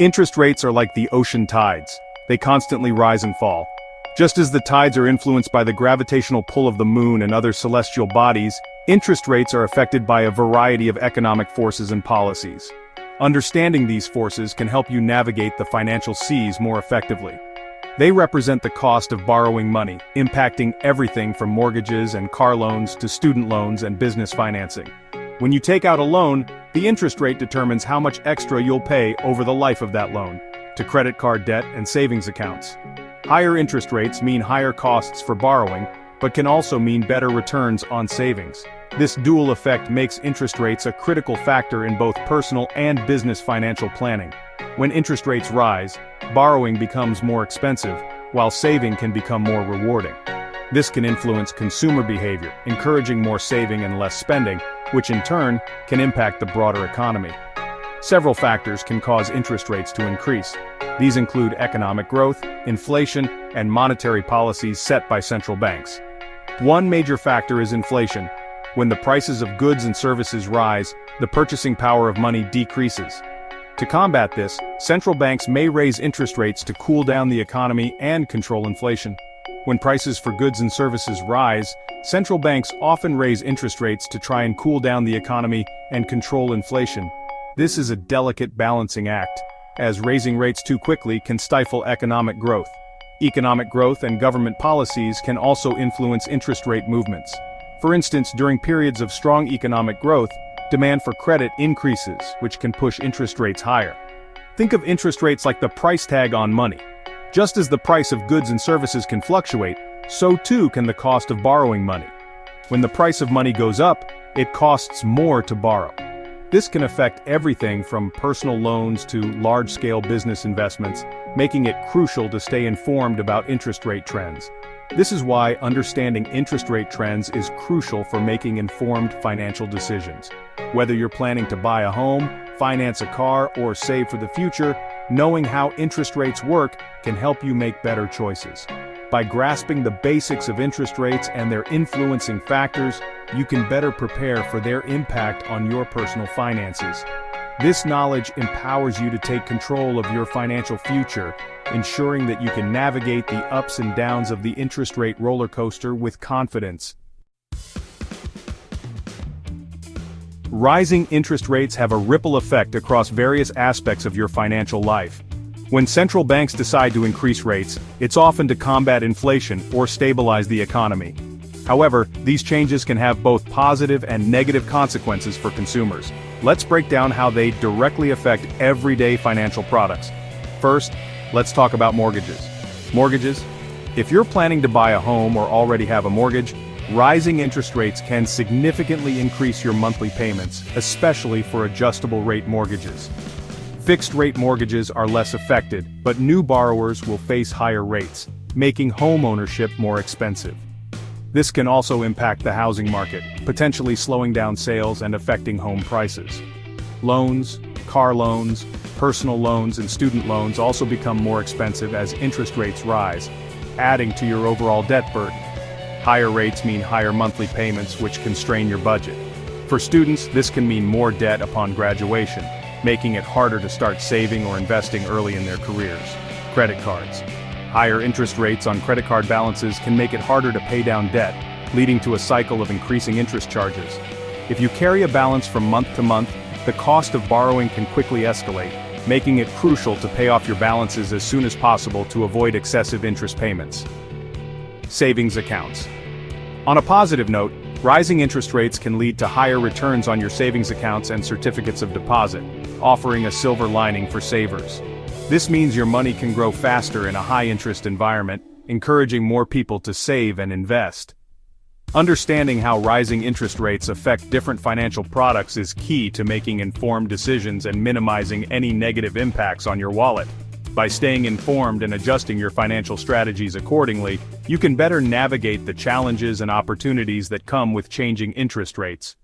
Interest rates are like the ocean tides. They constantly rise and fall. Just as the tides are influenced by the gravitational pull of the moon and other celestial bodies, interest rates are affected by a variety of economic forces and policies. Understanding these forces can help you navigate the financial seas more effectively. They represent the cost of borrowing money, impacting everything from mortgages and car loans to student loans and business financing. When you take out a loan, the interest rate determines how much extra you'll pay over the life of that loan, to credit card debt and savings accounts. Higher interest rates mean higher costs for borrowing, but can also mean better returns on savings. This dual effect makes interest rates a critical factor in both personal and business financial planning. When interest rates rise, borrowing becomes more expensive, while saving can become more rewarding. This can influence consumer behavior, encouraging more saving and less spending, which in turn can impact the broader economy. Several factors can cause interest rates to increase. These include economic growth, inflation, and monetary policies set by central banks. One major factor is inflation. When the prices of goods and services rise, the purchasing power of money decreases. To combat this, central banks may raise interest rates to cool down the economy and control inflation. When prices for goods and services rise, central banks often raise interest rates to try and cool down the economy and control inflation. This is a delicate balancing act, as raising rates too quickly can stifle economic growth. Economic growth and government policies can also influence interest rate movements. For instance, during periods of strong economic growth, demand for credit increases, which can push interest rates higher. Think of interest rates like the price tag on money. Just as the price of goods and services can fluctuate, so too can the cost of borrowing money. When the price of money goes up, it costs more to borrow. This can affect everything from personal loans to large-scale business investments, making it crucial to stay informed about interest rate trends. This is why understanding interest rate trends is crucial for making informed financial decisions. Whether you're planning to buy a home, finance a car, or save for the future, knowing how interest rates work can help you make better choices. By grasping the basics of interest rates and their influencing factors, you can better prepare for their impact on your personal finances. This knowledge empowers you to take control of your financial future, ensuring that you can navigate the ups and downs of the interest rate roller coaster with confidence. Rising interest rates have a ripple effect across various aspects of your financial life. When central banks decide to increase rates, it's often to combat inflation or stabilize the economy. However, these changes can have both positive and negative consequences for consumers. Let's break down how they directly affect everyday financial products. First, let's talk about mortgages. Mortgages? If you're planning to buy a home or already have a mortgage, rising interest rates can significantly increase your monthly payments, especially for adjustable-rate mortgages. Fixed-rate mortgages are less affected, but new borrowers will face higher rates, making home ownership more expensive. This can also impact the housing market, potentially slowing down sales and affecting home prices. Loans, car loans, personal loans, and student loans also become more expensive as interest rates rise, adding to your overall debt burden. Higher rates mean higher monthly payments, which can strain your budget. For students, this can mean more debt upon graduation, making it harder to start saving or investing early in their careers. Credit cards. Higher interest rates on credit card balances can make it harder to pay down debt, leading to a cycle of increasing interest charges. If you carry a balance from month to month, the cost of borrowing can quickly escalate, making it crucial to pay off your balances as soon as possible to avoid excessive interest payments. Savings accounts. On a positive note, rising interest rates can lead to higher returns on your savings accounts and certificates of deposit, offering a silver lining for savers. This means your money can grow faster in a high-interest environment, encouraging more people to save and invest. Understanding how rising interest rates affect different financial products is key to making informed decisions and minimizing any negative impacts on your wallet. By staying informed and adjusting your financial strategies accordingly, you can better navigate the challenges and opportunities that come with changing interest rates.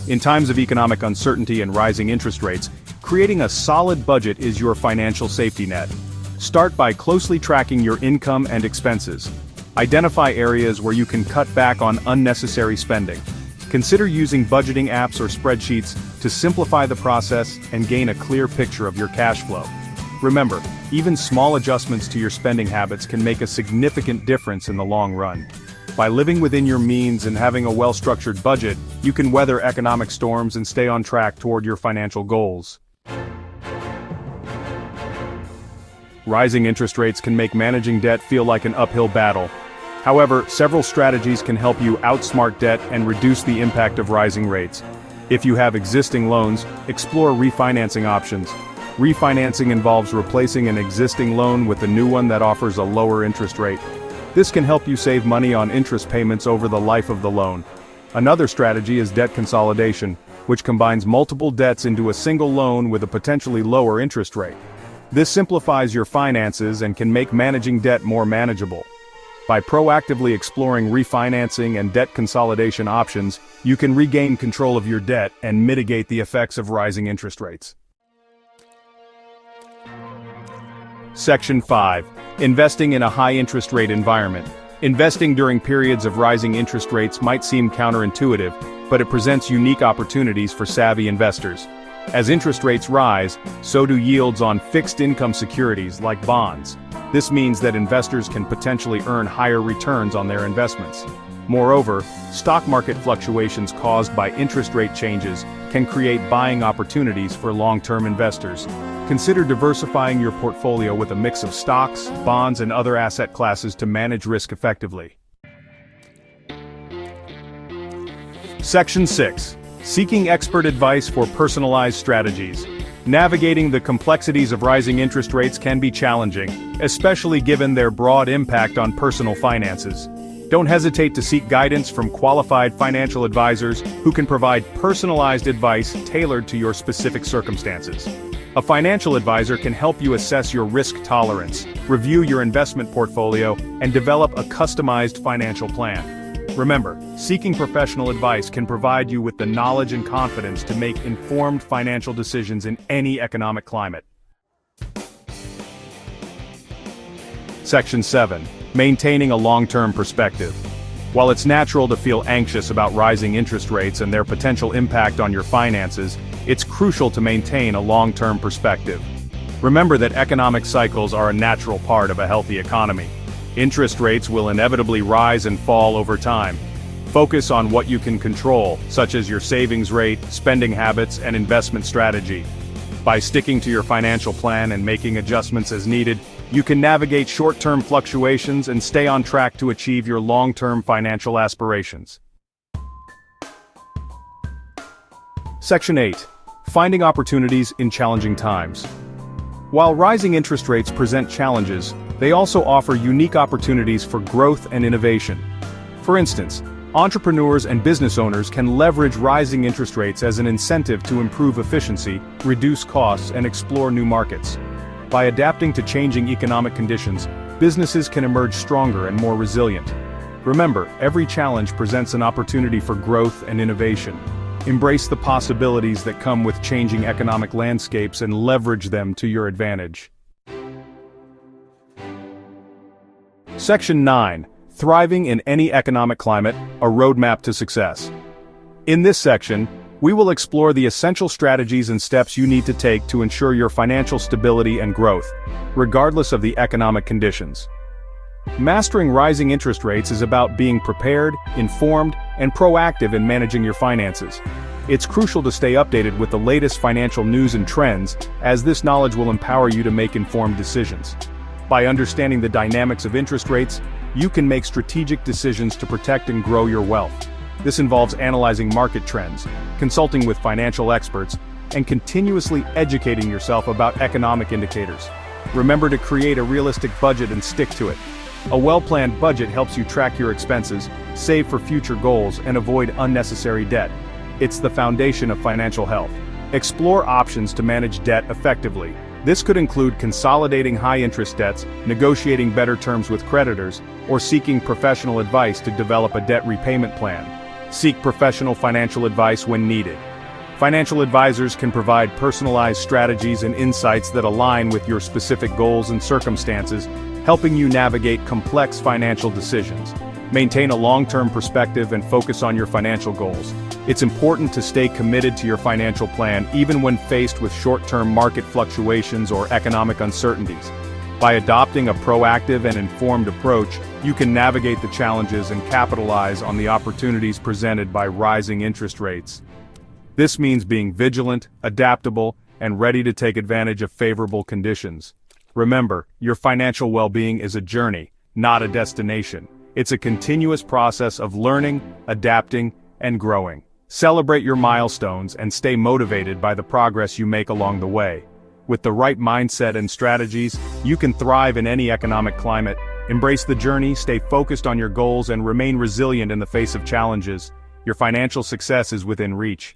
In times of economic uncertainty and rising interest rates, creating a solid budget is your financial safety net. Start by closely tracking your income and expenses. Identify areas where you can cut back on unnecessary spending. Consider using budgeting apps or spreadsheets to to simplify the process and gain a clear picture of your cash flow. Remember, even small adjustments to your spending habits can make a significant difference in the long run. By living within your means and having a well-structured budget, you can weather economic storms and stay on track toward your financial goals. Rising interest rates can make managing debt feel like an uphill battle. However, several strategies can help you outsmart debt and reduce the impact of rising rates. If you have existing loans, explore refinancing options. Refinancing involves replacing an existing loan with a new one that offers a lower interest rate. This can help you save money on interest payments over the life of the loan. Another strategy is debt consolidation, which combines multiple debts into a single loan with a potentially lower interest rate. This simplifies your finances and can make managing debt more manageable. By proactively exploring refinancing and debt consolidation options, you can regain control of your debt and mitigate the effects of rising interest rates. Section 5. Investing in a high-interest rate environment. Investing during periods of rising interest rates might seem counterintuitive, but it presents unique opportunities for savvy investors. As interest rates rise, so do yields on fixed-income securities like bonds. This means that investors can potentially earn higher returns on their investments. Moreover, stock market fluctuations caused by interest rate changes can create buying opportunities for long-term investors. Consider diversifying your portfolio with a mix of stocks, bonds, and other asset classes to manage risk effectively. Section 6. Seeking expert advice for personalized strategies. Navigating the complexities of rising interest rates can be challenging, especially given their broad impact on personal finances. Don't hesitate to seek guidance from qualified financial advisors who can provide personalized advice tailored to your specific circumstances. A financial advisor can help you assess your risk tolerance, review your investment portfolio, and develop a customized financial plan. Remember, seeking professional advice can provide you with the knowledge and confidence to make informed financial decisions in any economic climate. Section 7. Maintaining a long-term perspective. While it's natural to feel anxious about rising interest rates and their potential impact on your finances, it's crucial to maintain a long-term perspective. Remember that economic cycles are a natural part of a healthy economy. Interest rates will inevitably rise and fall over time. Focus on what you can control, such as your savings rate, spending habits, and investment strategy. By sticking to your financial plan and making adjustments as needed, you can navigate short-term fluctuations and stay on track to achieve your long-term financial aspirations. Section 8. Finding opportunities in challenging times. While rising interest rates present challenges, they also offer unique opportunities for growth and innovation. For instance, entrepreneurs and business owners can leverage rising interest rates as an incentive to improve efficiency, reduce costs, and explore new markets. By adapting to changing economic conditions, businesses can emerge stronger and more resilient. Remember, every challenge presents an opportunity for growth and innovation. Embrace the possibilities that come with changing economic landscapes and leverage them to your advantage. Section 9. Thriving in any economic climate, a roadmap to success. In this section, we will explore the essential strategies and steps you need to take to ensure your financial stability and growth, regardless of the economic conditions. Mastering rising interest rates is about being prepared, informed, and proactive in managing your finances. It's crucial to stay updated with the latest financial news and trends, as this knowledge will empower you to make informed decisions. By understanding the dynamics of interest rates, you can make strategic decisions to protect and grow your wealth. This involves analyzing market trends, consulting with financial experts, and continuously educating yourself about economic indicators. Remember to create a realistic budget and stick to it. A well-planned budget helps you track your expenses, save for future goals, and avoid unnecessary debt. It's the foundation of financial health. Explore options to manage debt effectively. This could include consolidating high-interest debts, negotiating better terms with creditors, or seeking professional advice to develop a debt repayment plan. Seek professional financial advice when needed. Financial advisors can provide personalized strategies and insights that align with your specific goals and circumstances, helping you navigate complex financial decisions. Maintain a long-term perspective and focus on your financial goals. It's important to stay committed to your financial plan even when faced with short-term market fluctuations or economic uncertainties. By adopting a proactive and informed approach, you can navigate the challenges and capitalize on the opportunities presented by rising interest rates. This means being vigilant, adaptable, and ready to take advantage of favorable conditions. Remember, your financial well-being is a journey, not a destination. It's a continuous process of learning, adapting, and growing. Celebrate your milestones and stay motivated by the progress you make along the way. With the right mindset and strategies, you can thrive in any economic climate. Embrace the journey, stay focused on your goals, and remain resilient in the face of challenges. Your financial success is within reach.